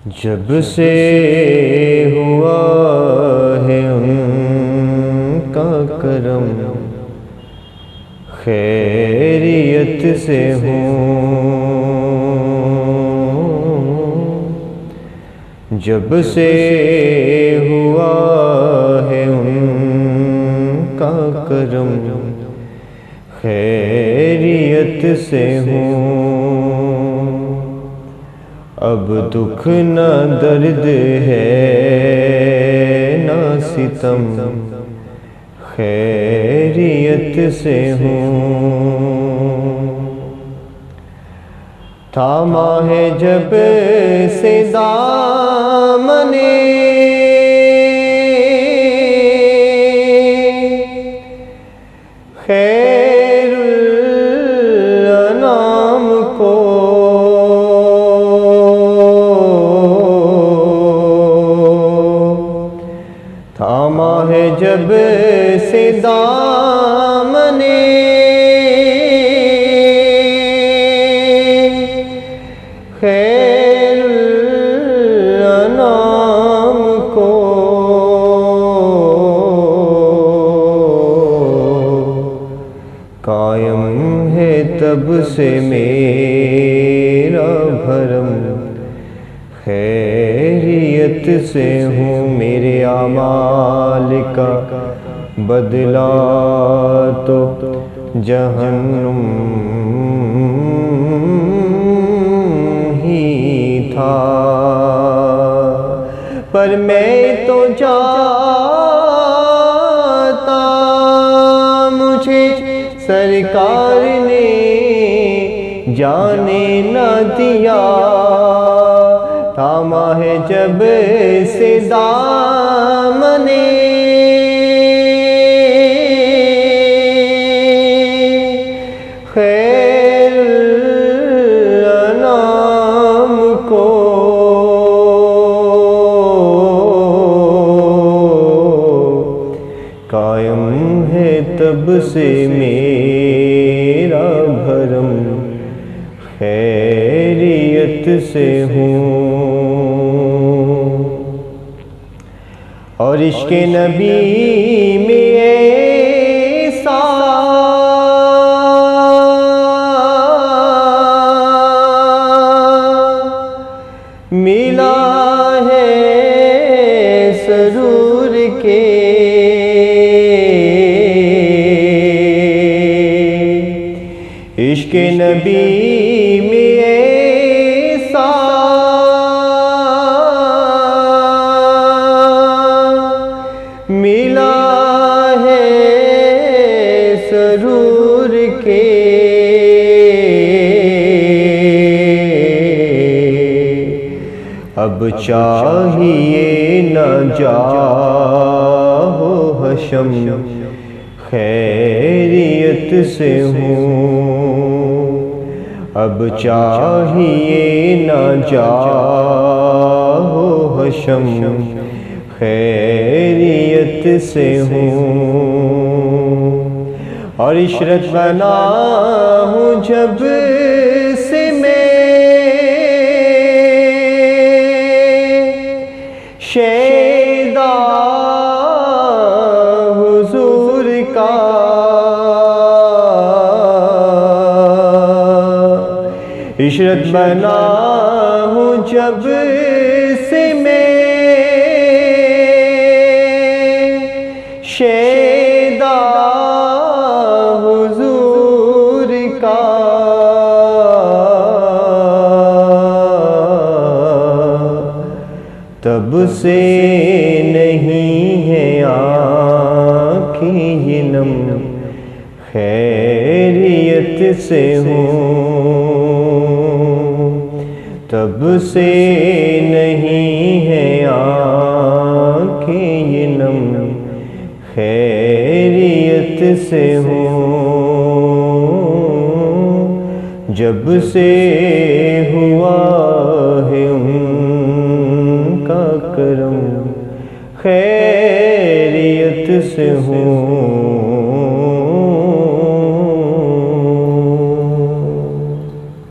جب سے ہوا ہے ان کا کرم، خیریت سے ہوں۔ جب سے ہوا ہے ان کا کرم، خیریت سے ہوں۔ اب دکھ نہ درد ہے نہ ستم، خیریت سے ہوں۔ تھاما ہے جب سے دامن خیر الانام کو، تھاما ہے جب سے دامن خیر الانام کو، قائم ہے تب سے میرا بھرم، خیریت سے ہوں۔ میرے اعمال کا بدلہ تو جہنم ہی تھا، پر میں تو جاتا مجھے سرکار نے جانے نہ دیا۔ تھاما ہے جب سے دامن خیر الانام کو، قائم ہے تب سے میرا بھرم، خیریت سے ہوں۔ اور عشق نبی میں ایسا ملا ہے سرور کے، عشق نبی میں ایسا ملا ہے سرور کے، اب چاہیے نہ جاہ و حشم، خیریت سے ہوں۔ اب چاہیے نہ جاہ و حشم، خیریت سے ہوں۔ اور عشرت بنا ہوں جب سے میں شیدا حضور کا، عشرت بنا ہوں جب سے میں شیدا حضور کا، تب سے نہیں ہے آنکھیں یہ نم، خیریت سے ہوں۔ تب سے نہیں ہے آنکھیں یہ نم، خیریت سے ہوں۔ جب سے ہوا ہے ان کا کرم، خیریت سے ہوں۔